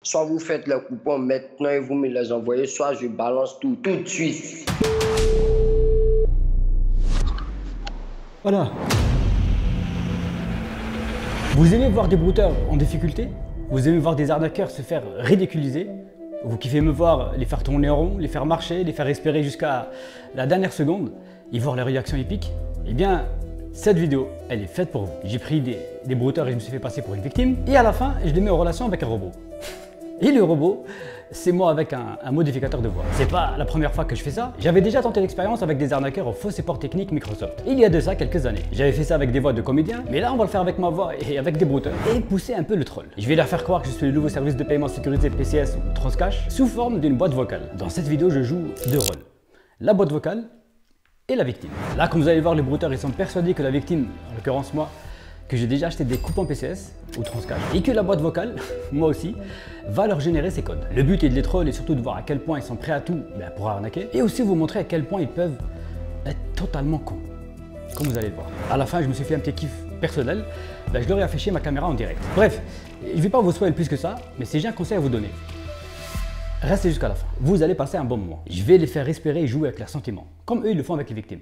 Soit vous faites les coupons maintenant et vous me les envoyez, soit je balance tout de suite. Voilà. Vous aimez voir des brouteurs en difficulté? Vous aimez voir des arnaqueurs se faire ridiculiser? Vous kiffez me voir les faire tourner en rond, les faire marcher, les faire respirer jusqu'à la dernière seconde et voir leurs réactions épiques? Eh bien, cette vidéo, elle est faite pour vous. J'ai pris des brouteurs et je me suis fait passer pour une victime. Et à la fin, je les mets en relation avec un robot. Et le robot, c'est moi avec un modificateur de voix. C'est pas la première fois que je fais ça. J'avais déjà tenté l'expérience avec des arnaqueurs au faux support technique Microsoft. Il y a de ça quelques années. J'avais fait ça avec des voix de comédiens, mais là on va le faire avec ma voix et avec des brouteurs. Et pousser un peu le troll. Je vais leur faire croire que je suis le nouveau service de paiement sécurisé PCS ou Transcash sous forme d'une boîte vocale. Dans cette vidéo, je joue deux rôles. La boîte vocale et la victime. Là, comme vous allez voir, les brouteurs ils sont persuadés que la victime, en l'occurrence moi, que j'ai déjà acheté des coupons PCS ou Transcash et que la boîte vocale, moi aussi, va leur générer ces codes. Le but est de les troll et surtout de voir à quel point ils sont prêts à tout pour arnaquer et aussi vous montrer à quel point ils peuvent être totalement cons, comme vous allez le voir. À la fin, je me suis fait un petit kiff personnel, je leur ai affiché ma caméra en direct. Bref, je ne vais pas vous spoiler plus que ça, mais si j'ai un conseil à vous donner, restez jusqu'à la fin, vous allez passer un bon moment. Je vais les faire respirer et jouer avec leurs sentiments, comme eux ils le font avec les victimes.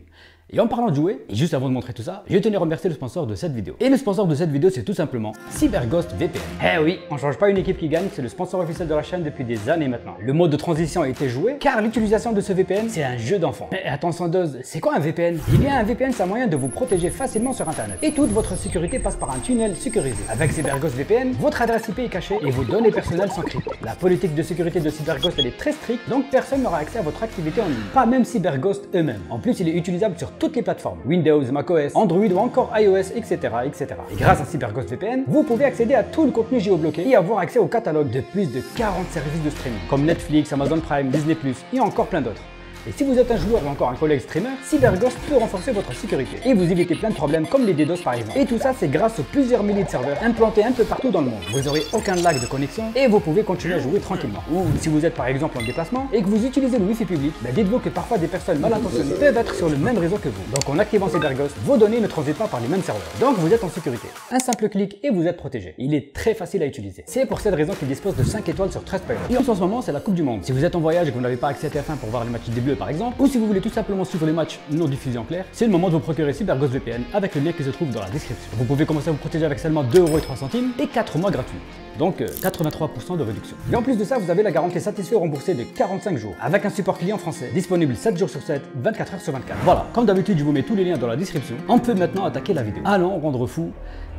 Et en parlant de jouer, et juste avant de montrer tout ça, je tenais à remercier le sponsor de cette vidéo. Et le sponsor de cette vidéo, c'est tout simplement CyberGhost VPN. Eh oui, on change pas une équipe qui gagne, c'est le sponsor officiel de la chaîne depuis des années maintenant. Le mode de transition a été joué, car l'utilisation de ce VPN, c'est un jeu d'enfant. Mais attention dose, c'est quoi un VPN? Eh bien, un VPN, c'est un moyen de vous protéger facilement sur Internet. Et toute votre sécurité passe par un tunnel sécurisé. Avec CyberGhost VPN, votre adresse IP est cachée et vos données personnelles sont cryptées. La politique de sécurité de CyberGhost, elle est très stricte, donc personne n'aura accès à votre activité en ligne. Pas même CyberGhost eux-mêmes. En plus, il est utilisable sur toutes les plateformes. Windows, macOS, Android ou encore iOS, etc., etc. Et grâce à CyberGhost VPN, vous pouvez accéder à tout le contenu géobloqué et avoir accès au catalogue de plus de 40 services de streaming, comme Netflix, Amazon Prime, Disney+, et encore plein d'autres. Et si vous êtes un joueur ou encore un collègue streamer, CyberGhost peut renforcer votre sécurité et vous éviter plein de problèmes comme les DDoS par exemple. Et tout ça, c'est grâce aux plusieurs milliers de serveurs implantés un peu partout dans le monde. Vous n'aurez aucun lag de connexion et vous pouvez continuer à jouer tranquillement. Ou si vous êtes par exemple en déplacement et que vous utilisez le Wi-Fi public, dites-vous que parfois des personnes mal intentionnées peuvent être sur le même réseau que vous. Donc en activant CyberGhost, vos données ne transitent pas par les mêmes serveurs. Donc vous êtes en sécurité. Un simple clic et vous êtes protégé. Il est très facile à utiliser. C'est pour cette raison qu'il dispose de 5 étoiles sur Trustpilot. Et en ce moment, c'est la Coupe du Monde. Si vous êtes en voyage et que vous n'avez pas accès à TF1 pour voir les matchs des Bleus par exemple, ou si vous voulez tout simplement suivre les matchs non diffusés en clair, c'est le moment de vous procurer CyberGhost VPN avec le lien qui se trouve dans la description. Vous pouvez commencer à vous protéger avec seulement 2,03 € et 4 mois gratuits. Donc 83% de réduction. Et en plus de ça, vous avez la garantie satisfait remboursée de 45 jours avec un support client français disponible 7 jours sur 7, 24 heures sur 24. Voilà, comme d'habitude, je vous mets tous les liens dans la description. On peut maintenant attaquer la vidéo. Allons rendre fou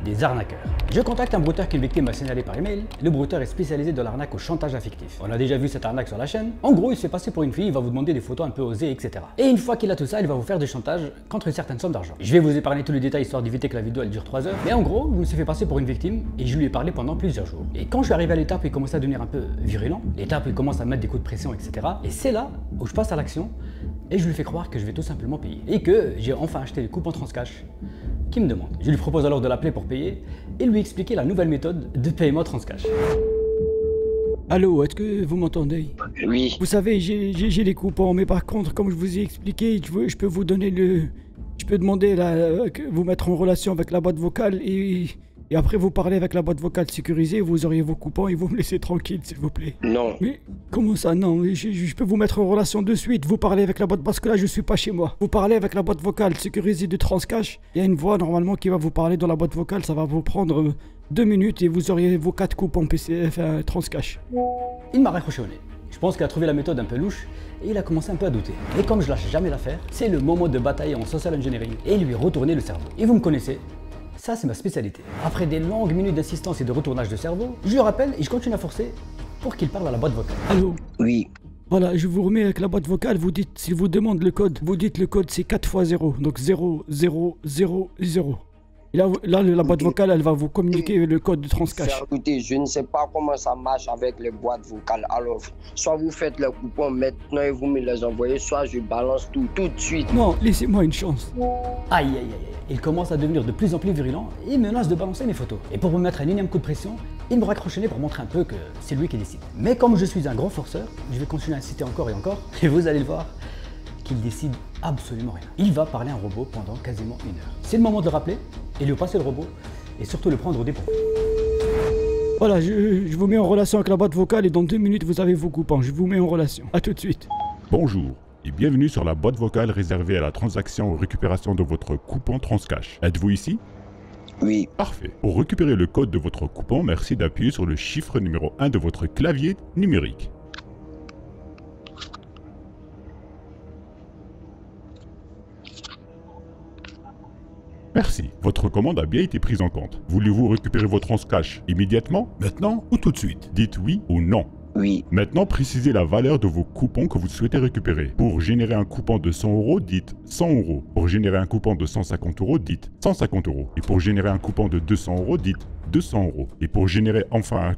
des arnaqueurs. Je contacte un brouteur qu'une victime m'a signalé par email. Le brouteur est spécialisé dans l'arnaque au chantage affectif. On a déjà vu cette arnaque sur la chaîne. En gros, il se fait passer pour une fille, il va vous demander des photos un peu osées, etc. Et une fois qu'il a tout ça, il va vous faire du chantage contre une certaine somme d'argent. Je vais vous épargner tous les détails histoire d'éviter que la vidéo elle dure 3 heures. Mais en gros, je me suis fait passer pour une victime et je lui ai parlé pendant plusieurs jours. Et quand je suis arrivé à l'étape où il commençait à devenir un peu virulent, l'étape où il commence à mettre des coups de pression, etc. Et c'est là où je passe à l'action et je lui fais croire que je vais tout simplement payer. Et que j'ai enfin acheté les coupons Transcash qui me demande. Je lui propose alors de l'appeler pour payer et lui expliquer la nouvelle méthode de paiement Transcash. Allô, est-ce que vous m'entendez? Oui. Vous savez, j'ai les coupons, mais par contre, comme je vous ai expliqué, je peux vous donner le... Je peux demander que vous mettre en relation avec la boîte vocale et après vous parlez avec la boîte vocale sécurisée, vous auriez vos coupons et vous me laissez tranquille, s'il vous plaît. Non. Mais comment ça, non? Je peux vous mettre en relation de suite, vous parlez avec la boîte, parce que là je suis pas chez moi. Vous parlez avec la boîte vocale sécurisée de Transcash, il y a une voix normalement qui va vous parler dans la boîte vocale, ça va vous prendre 2 minutes et vous auriez vos 4 coupons Transcash. Il m'a raccroché au nez. Je pense qu'il a trouvé la méthode un peu louche et il a commencé un peu à douter. Et comme je lâche jamais l'affaire, c'est le moment de batailler en social engineering et lui retourner le cerveau. Et vous me connaissez, ça c'est ma spécialité. Après des longues minutes d'assistance et de retournage de cerveau, je le rappelle et je continue à forcer pour qu'il parle à la boîte vocale. Allô? Oui. Voilà, je vous remets avec la boîte vocale, vous dites, s'il vous demande le code, vous dites le code c'est 4 x 0, donc 0, 0, 0, 0. Et là, la boîte vocale, elle va vous communiquer le code de Transcash. Écoutez, je ne sais pas comment ça marche avec les boîtes vocales. Alors, soit vous faites les coupons maintenant et vous me les envoyez, soit je balance tout de suite. Non, laissez-moi une chance. Aïe, aïe, aïe. Il commence à devenir de plus en plus virulent et menace de balancer mes photos. Et pour vous mettre un énième coup de pression, il me raccroche le nez pour montrer un peu que c'est lui qui décide. Mais comme je suis un grand forceur, je vais continuer à insister encore et encore, et vous allez le voir, qu'il décide absolument rien. Il va parler à un robot pendant quasiment 1 heure. C'est le moment de le rappeler et lui passer le robot et surtout le prendre au dépourvu. Voilà, je vous mets en relation avec la boîte vocale et dans 2 minutes vous avez vos coupons. Je vous mets en relation. A tout de suite. Bonjour et bienvenue sur la boîte vocale réservée à la transaction ou récupération de votre coupon Transcash. Êtes-vous ici? Oui. Parfait. Pour récupérer le code de votre coupon, merci d'appuyer sur le chiffre numéro 1 de votre clavier numérique. Merci. Votre commande a bien été prise en compte. Voulez-vous récupérer votre Transcash immédiatement, maintenant ou tout de suite? Dites oui ou non. Oui. Maintenant, précisez la valeur de vos coupons que vous souhaitez récupérer. Pour générer un coupon de 100 €, dites 100 €. Pour générer un coupon de 150 €, dites 150 €. Et pour générer un coupon de 200 €, dites 200 €. Et pour générer enfin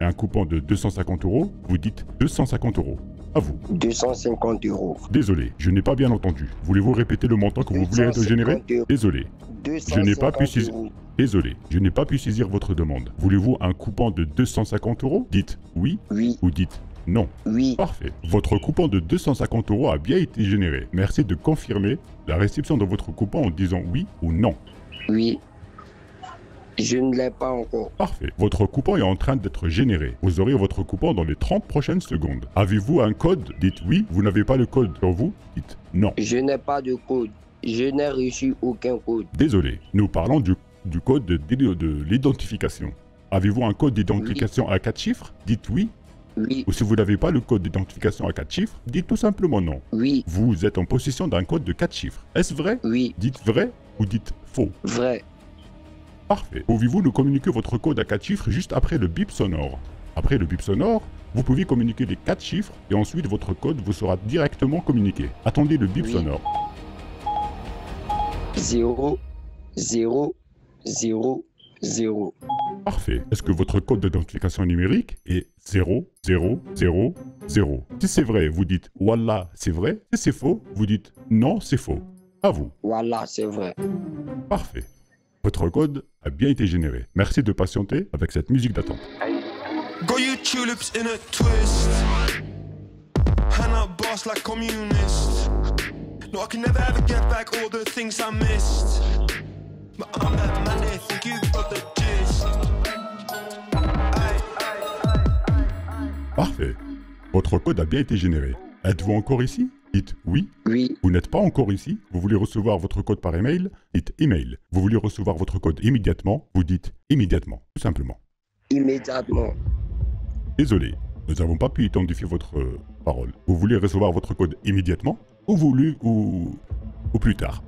un coupon de 250 €, vous dites 250 €. À vous. 250 €. Désolé, je n'ai pas bien entendu. Voulez-vous répéter le montant que vous voulez générer? Désolé. Je n'ai pas pu saisir. Désolé, je n'ai pas pu saisir votre demande. Voulez-vous un coupon de 250 €? Dites oui, Oui. ou dites non. Oui. Parfait. Votre coupon de 250 € a bien été généré. Merci de confirmer la réception de votre coupon en disant oui ou non. Oui. Je ne l'ai pas encore. Parfait. Votre coupon est en train d'être généré. Vous aurez votre coupon dans les 30 prochaines secondes. Avez-vous un code? Dites oui. Vous n'avez pas le code sur vous? Dites non. Je n'ai pas de code. Je n'ai reçu aucun code. Désolé. Nous parlons du code de l'identification. Avez-vous un code d'identification à 4 chiffres? Dites oui. Oui. Ou si vous n'avez pas le code d'identification à 4 chiffres, dites tout simplement non. Oui. Vous êtes en possession d'un code de 4 chiffres. Est-ce vrai? Oui. Dites vrai ou dites faux. Vrai. Parfait. Pouvez-vous nous communiquer votre code à 4 chiffres juste après le bip sonore? Après le bip sonore, vous pouvez communiquer les 4 chiffres et ensuite votre code vous sera directement communiqué. Attendez le bip Oui. sonore. 0, 0, 0, 0. Parfait. Est-ce que votre code d'identification numérique est 0, 0, 0, 0? Si c'est vrai, vous dites Wallah, c'est vrai. Si c'est faux, vous dites non, c'est faux. À vous. Voilà, c'est vrai. Parfait. Votre code a bien été généré. Merci de patienter avec cette musique d'attente. Got you tulips in a twist. Hand up boss like communist. No, I can never ever get back all the things I missed. But I'm that man, they think you got the gist. Parfait. Votre code a bien été généré. Êtes-vous encore ici? Dites oui. Oui. Vous n'êtes pas encore ici? Vous voulez recevoir votre code par email? Dites email. Vous voulez recevoir votre code immédiatement? Vous dites immédiatement, tout simplement. Immédiatement. Désolé, nous n'avons pas pu identifier votre parole. Vous voulez recevoir votre code immédiatement? Ou plus tard?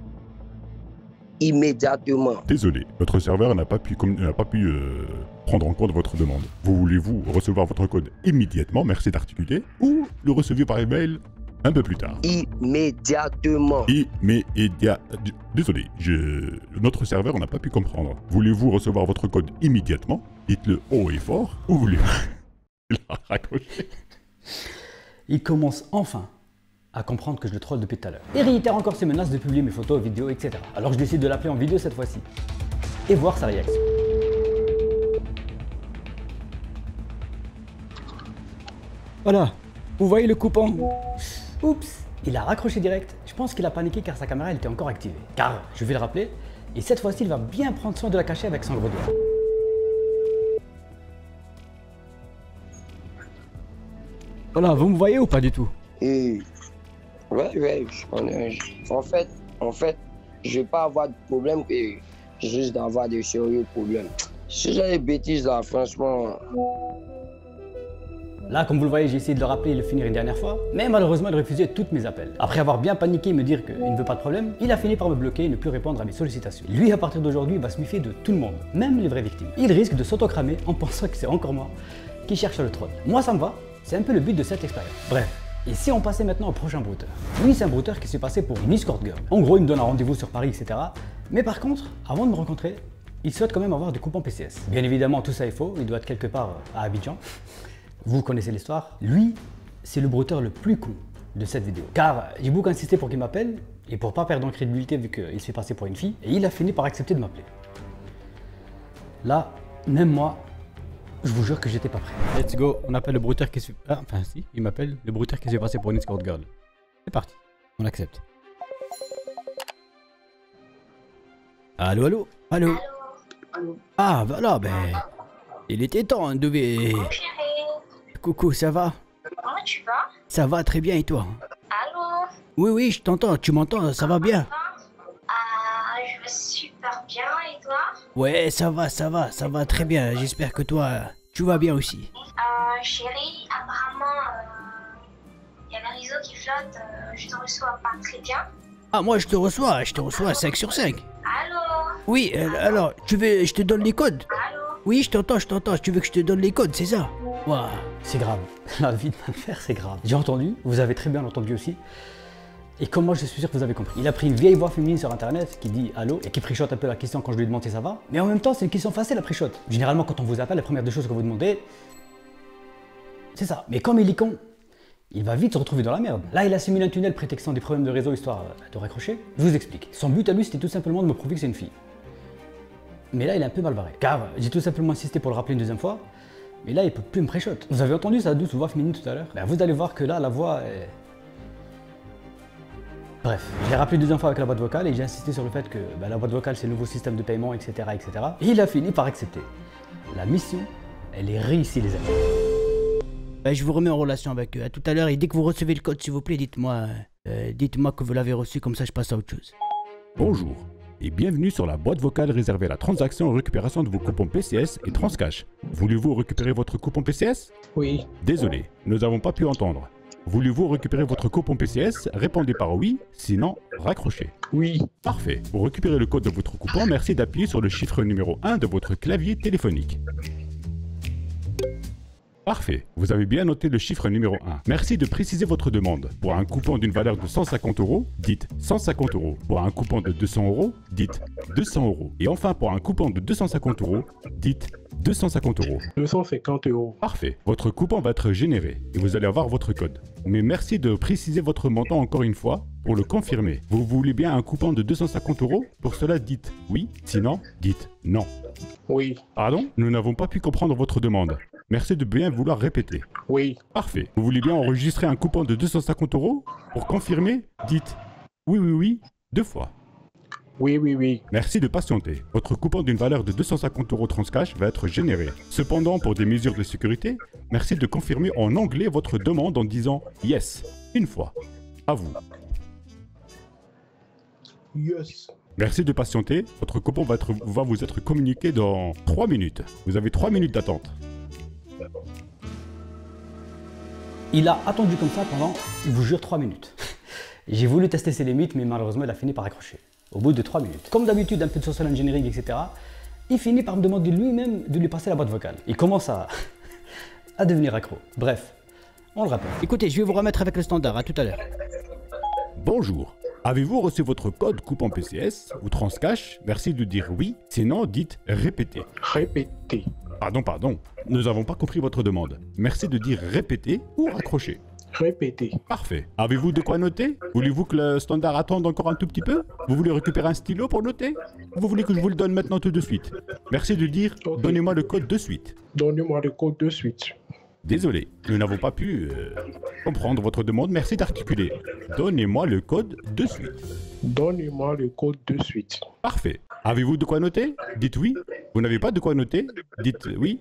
Immédiatement. Désolé, notre serveur n'a pas pu prendre en compte votre demande. Voulez-vous recevoir votre code immédiatement? Merci d'articuler. Ou le recevez par email un peu plus tard? Immédiatement. Désolé, notre serveur n'a pas pu comprendre. Voulez-vous recevoir votre code immédiatement? Dites-le haut et fort. Ou voulez-vous... Il a raccroché. Il commence enfin à comprendre que je le troll depuis tout à l'heure. Et réitère encore ses menaces de publier mes photos, vidéos, etc. Alors je décide de l'appeler en vidéo cette fois-ci. Et voir sa réaction. Voilà, vous voyez le coupon. Oups, il a raccroché direct. Je pense qu'il a paniqué car sa caméra elle était encore activée. Car, je vais le rappeler, et cette fois-ci il va bien prendre soin de la cacher avec son gros doigt. Voilà, vous me voyez ou pas du tout? Et... Ouais, je connais. En fait, je vais pas avoir de problème et juste d'avoir des sérieux problèmes. Si j'ai des bêtises là, franchement... Là, comme vous le voyez, j'ai essayé de le rappeler et de le finir une dernière fois, mais malheureusement, il refusait tous mes appels. Après avoir bien paniqué et me dire qu'il ne veut pas de problème, il a fini par me bloquer et ne plus répondre à mes sollicitations. Lui, à partir d'aujourd'hui, va se méfier de tout le monde, même les vraies victimes. Il risque de s'autocramer en pensant que c'est encore moi qui cherche le troll. Moi, ça me va, c'est un peu le but de cette expérience. Bref. Et si on passait maintenant au prochain brouteur? Lui, c'est un brouteur qui s'est passé pour une escort girl. En gros, il me donne un rendez-vous sur Paris, etc. Mais par contre, avant de me rencontrer, il souhaite quand même avoir des coupons PCS. Bien évidemment, tout ça est faux, il doit être quelque part à Abidjan. Vous connaissez l'histoire. Lui, c'est le brouteur le plus con de cette vidéo. Car j'ai beaucoup insisté pour qu'il m'appelle, et pour pas perdre en crédibilité vu qu'il se fait passer pour une fille, et il a fini par accepter de m'appeler. Là, même moi, je vous jure que j'étais pas prêt. Let's go, on appelle le brouteur qui se... Ah, enfin si, il m'appelle le brouteur qui se fait passer pour une escort girl. C'est parti, on accepte. Allô, allô? Allô? Ah, voilà, ben... Il était temps, hein, devait... Mon chéri, Coucou, ça va? comment tu vas? Ça va très bien et toi? Allô? Oui, oui, je t'entends, tu m'entends, ça va bien? Je vais super bien et toi? Ouais, ça va très bien, j'espère que toi, tu vas bien aussi. Chéri, apparemment, il y a le réseau qui flotte, je te reçois pas très bien. Ah, moi je te reçois 5 sur 5. Allô? Oui, alors, je te donne les codes? Allô? Oui, je t'entends, tu veux que je te donne les codes, c'est ça? Waouh, c'est grave, la vie de ma mère, c'est grave. J'ai entendu, vous avez très bien entendu aussi. Et comme moi, je suis sûr que vous avez compris. Il a pris une vieille voix féminine sur internet qui dit allô et qui préchote un peu la question quand je lui demande si ça va. Mais en même temps, c'est une question facile à préchote. Généralement, quand on vous appelle, la première des choses que vous demandez, c'est ça. Mais comme il est con, il va vite se retrouver dans la merde. Là, il a simulé un tunnel prétextant des problèmes de réseau histoire de raccrocher. Je vous explique. Son but à lui, c'était tout simplement de me prouver que c'est une fille. Mais là, il est un peu mal barré. Car j'ai tout simplement insisté pour le rappeler une deuxième fois. Mais là, il peut plus me préchote. Vous avez entendu sa douce voix féminine tout à l'heure? Ben, vous allez voir que là, la voix est... Bref, je l'ai rappelé une deuxième fois avec la boîte vocale et j'ai insisté sur le fait que la boîte vocale c'est le nouveau système de paiement, etc., etc. Et il a fini par accepter. La mission, elle est réussie les amis. Je vous remets en relation avec eux à tout à l'heure et dès que vous recevez le code s'il vous plaît, dites-moi que vous l'avez reçu, comme ça je passe à autre chose. Bonjour et bienvenue sur la boîte vocale réservée à la transaction et récupération de vos coupons PCS et Transcash. Voulez-vous récupérer votre coupon PCS? Oui. Désolé, nous n'avons pas pu entendre. Voulez-vous récupérer votre coupon PCS? Répondez par oui, sinon raccrochez. Oui. Parfait. Pour récupérer le code de votre coupon, merci d'appuyer sur le chiffre numéro 1 de votre clavier téléphonique. Parfait. Vous avez bien noté le chiffre numéro 1. Merci de préciser votre demande. Pour un coupon d'une valeur de 150 €, dites 150 €. Pour un coupon de 200 €, dites 200 €. Et enfin, pour un coupon de 250 €, dites 250 €. 250 €. Parfait. Votre coupon va être généré et vous allez avoir votre code. Mais merci de préciser votre montant encore une fois pour le confirmer. Vous voulez bien un coupon de 250 €? Pour cela, dites oui. Sinon, dites non. Oui. Pardon? Nous n'avons pas pu comprendre votre demande. Merci de bien vouloir répéter. Oui. Parfait. Vous voulez bien enregistrer un coupon de 250 €? Pour confirmer, dites oui, oui, oui, 2 fois. Oui, oui, oui. Merci de patienter. Votre coupon d'une valeur de 250 € Transcash va être généré. Cependant, pour des mesures de sécurité, merci de confirmer en anglais votre demande en disant yes, une fois. À vous. Yes. Merci de patienter. Votre coupon va vous être communiqué dans 3 minutes. Vous avez 3 minutes d'attente. Il a attendu comme ça pendant, je vous jure, 3 minutes. J'ai voulu tester ses limites, mais malheureusement, il a fini par accrocher. Au bout de 3 minutes. Comme d'habitude, un peu de social engineering, etc. Il finit par me demander lui-même de lui passer la boîte vocale. Il commence à devenir accro. Bref, on le rappelle. Écoutez, je vais vous remettre avec le standard, à tout à l'heure. Bonjour. Avez-vous reçu votre code coupon PCS ou Transcash? Merci de dire oui, sinon dites répétez. Répétez. Pardon. Nous n'avons pas compris votre demande. Merci de dire répétez ou raccrocher. Répétez. Parfait. Avez-vous de quoi noter? Voulez-vous que le standard attende encore un tout petit peu? Vous voulez récupérer un stylo pour noter? Vous voulez que je vous le donne maintenant tout de suite? Merci de dire Ok. donnez-moi le code de suite. Donnez-moi le code de suite. Désolé, nous n'avons pas pu comprendre votre demande. Merci d'articuler. Donnez-moi le code de suite. Donnez-moi le code de suite. Parfait. Avez-vous de quoi noter? Dites oui. Vous n'avez pas de quoi noter? Dites oui.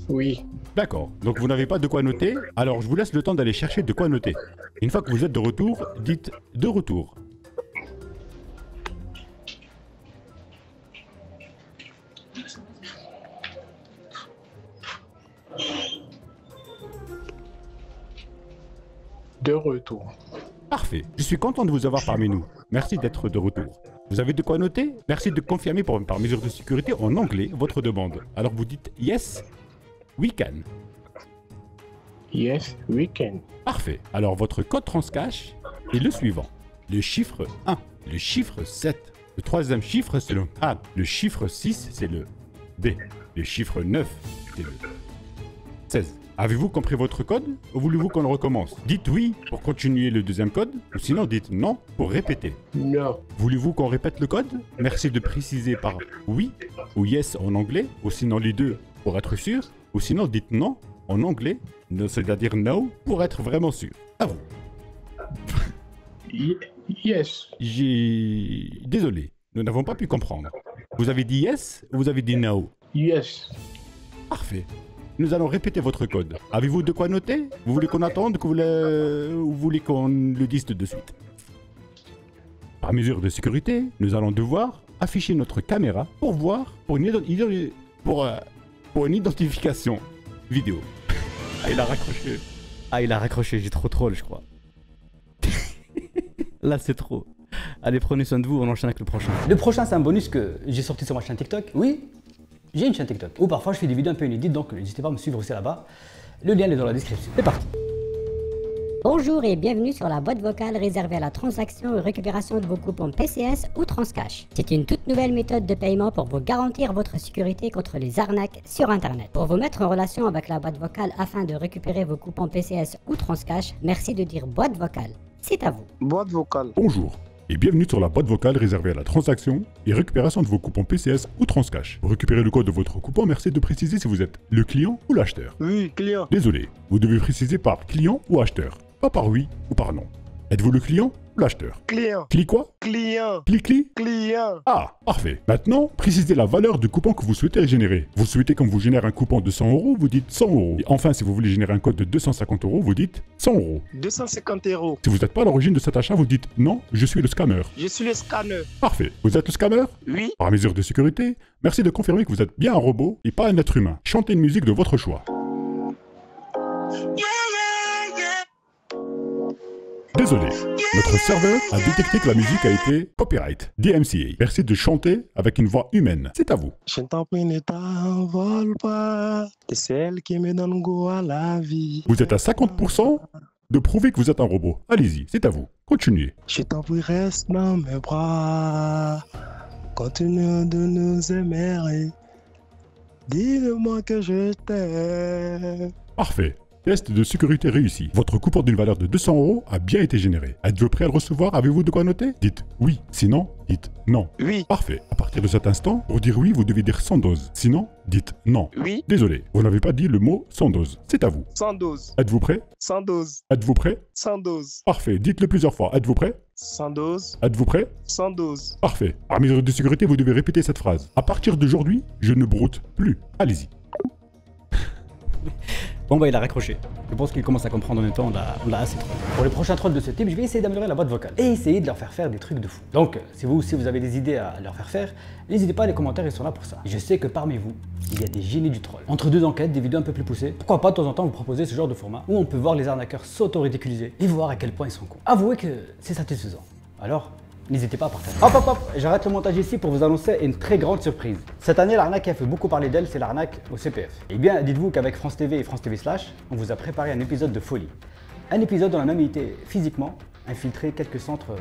Oui. D'accord. Donc vous n'avez pas de quoi noter. Alors je vous laisse le temps d'aller chercher de quoi noter. Une fois que vous êtes de retour, dites de retour. De retour. Parfait. Je suis content de vous avoir parmi nous. Merci d'être de retour. Vous avez de quoi noter? Merci de confirmer par mesure de sécurité en anglais votre demande. Alors vous dites yes, we can. Yes, we can. Parfait. Alors votre code Transcash est le suivant. Le chiffre 1, le chiffre 7, le troisième chiffre c'est le A, le chiffre 6 c'est le B, le chiffre 9 c'est le 16. Avez-vous compris votre code ou voulez-vous qu'on le recommence? Dites oui pour continuer le deuxième code ou sinon dites non pour répéter. Non. Voulez-vous qu'on répète le code? Merci de préciser par oui ou yes en anglais ou sinon les deux pour être sûr ou sinon dites non en anglais, c'est-à-dire no pour être vraiment sûr. À vous. Yes. Désolé, nous n'avons pas pu comprendre. Vous avez dit yes ou vous avez dit no? Yes. Parfait. Nous allons répéter votre code. Avez-vous de quoi noter? Vous voulez qu'on attende ou vous voulez qu'on le dise tout de suite? Par mesure de sécurité, nous allons devoir afficher notre caméra pour voir, pour une identification vidéo. Ah, il a raccroché. Ah, il a raccroché, j'ai trop troll, je crois. Là, c'est trop. Allez, prenez soin de vous, on enchaîne avec le prochain. Le prochain, c'est un bonus que j'ai sorti sur ma chaîne TikTok. Oui, j'ai une chaîne TikTok. Ou parfois, je fais des vidéos un peu inédites, donc n'hésitez pas à me suivre aussi là-bas. Le lien est dans la description. C'est parti. Bonjour et bienvenue sur la boîte vocale réservée à la transaction et récupération de vos coupons PCS ou Transcash. C'est une toute nouvelle méthode de paiement pour vous garantir votre sécurité contre les arnaques sur Internet. Pour vous mettre en relation avec la boîte vocale afin de récupérer vos coupons PCS ou Transcash, merci de dire boîte vocale. C'est à vous. Boîte vocale. Bonjour et bienvenue sur la boîte vocale réservée à la transaction et récupération de vos coupons PCS ou Transcash. Pour récupérer le code de votre coupon, merci de préciser si vous êtes le client ou l'acheteur. Oui, client. Désolé, vous devez préciser par client ou acheteur, pas par oui ou par non. Êtes-vous le client ou l'acheteur? Client. Clic quoi? Client. Clic. Client. Ah, parfait. Maintenant, précisez la valeur du coupon que vous souhaitez générer. Vous souhaitez qu'on vous génère un coupon de 100 €, vous dites 100 €. Et enfin, si vous voulez générer un code de 250 €, vous dites 100 €. 250 €. Si vous n'êtes pas à l'origine de cet achat, vous dites non, je suis le scammer. Je suis le scanner. Parfait. Vous êtes le scammer? Oui. Par mesure de sécurité, merci de confirmer que vous êtes bien un robot et pas un être humain. Chantez une musique de votre choix. Désolé, notre serveur a détecté que la musique a été copyright, DMCA. Merci de chanter avec une voix humaine. C'est à vous. Je t'en prie, ne t'envole pas. T'es celle qui me donne goût à la vie. Vous êtes à 50% de prouver que vous êtes un robot. Allez-y, c'est à vous. Continuez. Je t'en prie, reste dans mes bras. Continue de nous aimer. Dis-moi que je t'aime. Parfait. Test de sécurité réussi. Votre coupon d'une valeur de 200 € a bien été généré. Êtes-vous prêt à le recevoir? Avez-vous de quoi noter? Dites oui. Sinon, dites non. Oui. Parfait. À partir de cet instant, pour dire oui, vous devez dire 100 doses. Sinon, dites non. Oui. Désolé, vous n'avez pas dit le mot 100 doses. C'est à vous. 100 doses. Êtes-vous prêt? 100 doses. Êtes-vous prêt? 100 doses. Parfait. Dites-le plusieurs fois. Êtes-vous prêt? 100 doses. Êtes-vous prêt? 100 doses. Parfait. Par mesure de sécurité, vous devez répéter cette phrase. À partir d'aujourd'hui, je ne broute plus. Allez-y. Bon bah il a raccroché. Je pense qu'il commence à comprendre en même temps, on l'a assez trop. Pour les prochains trolls de ce type, je vais essayer d'améliorer la boîte vocale et essayer de leur faire faire des trucs de fou. Donc si vous aussi vous avez des idées à leur faire faire, n'hésitez pas, les commentaires ils sont là pour ça. Et je sais que parmi vous, il y a des génies du troll. Entre deux enquêtes, des vidéos un peu plus poussées, pourquoi pas de temps en temps vous proposer ce genre de format où on peut voir les arnaqueurs s'auto-ridiculiser et voir à quel point ils sont cons. Avouez que c'est satisfaisant. Alors, n'hésitez pas à partager. Hop, j'arrête le montage ici pour vous annoncer une très grande surprise. Cette année, l'arnaque qui a fait beaucoup parler d'elle, c'est l'arnaque au CPF. Eh bien, dites-vous qu'avec France TV et France TV Slash, on vous a préparé un épisode de folie. Un épisode où on a même été physiquement infiltré quelques centres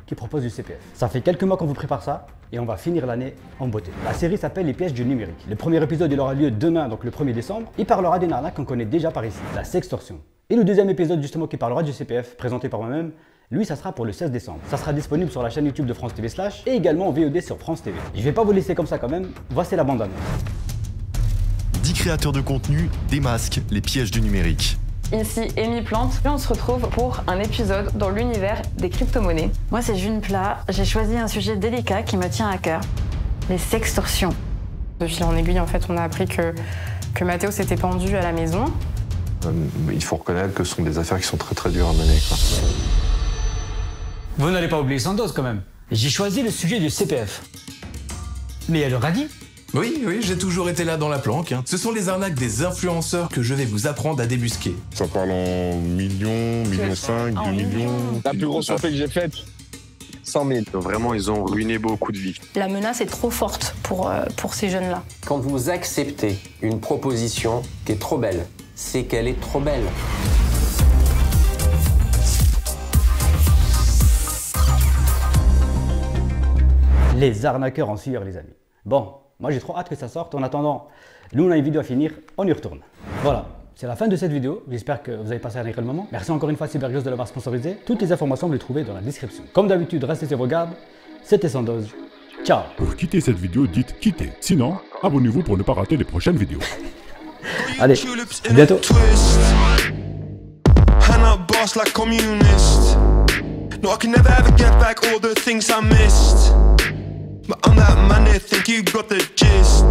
qui proposent du CPF. Ça fait quelques mois qu'on vous prépare ça et on va finir l'année en beauté. La série s'appelle Les pièges du numérique. Le premier épisode, il aura lieu demain, donc le 1er décembre. Il parlera d'une arnaque qu'on connaît déjà par ici, la sextorsion. Et le deuxième épisode, justement, qui parlera du CPF, présenté par moi-même, lui, ça sera pour le 16 décembre. Ça sera disponible sur la chaîne YouTube de France TV Slash et également en VOD sur France TV. Je vais pas vous laisser comme ça quand même, voici la bande-annonce. 10 créateurs de contenu démasquent les pièges du numérique. Ici Amy Plante et on se retrouve pour un épisode dans l'univers des crypto-monnaies. Moi c'est June Plat, j'ai choisi un sujet délicat qui me tient à cœur, les sextorsions. De fil en aiguille en fait on a appris que Mathéo s'était pendu à la maison. Il faut reconnaître que ce sont des affaires qui sont très très dures à mener, quoi. Vous n'allez pas oublier Sandoz quand même. J'ai choisi le sujet du CPF. Mais elle aura dit. Oui, j'ai toujours été là dans la planque. Ce sont les arnaques des influenceurs que je vais vous apprendre à débusquer. Ça parle en millions, millions 5, 2 millions... La plus grosse soirée que j'ai faite, 100 000. Vraiment, ils ont ruiné beaucoup de vies. La menace est trop forte pour ces jeunes-là. Quand vous acceptez une proposition qui est trop belle, c'est qu'elle est trop belle. Les arnaqueurs en sueur, les amis. Bon, moi j'ai trop hâte que ça sorte. En attendant, nous on a une vidéo à finir, on y retourne. Voilà, c'est la fin de cette vidéo. J'espère que vous avez passé un agréable moment. Merci encore une fois à Cybergirls de l'avoir sponsorisé. Toutes les informations vous les trouvez dans la description. Comme d'habitude, restez sur vos gardes. C'était Sandoz. Ciao. Pour quitter cette vidéo, dites quitter. Sinon, abonnez-vous pour ne pas rater les prochaines vidéos. Allez, à bientôt. No, I can never ever get back all the things I missed. But I'm that man that think you got the gist.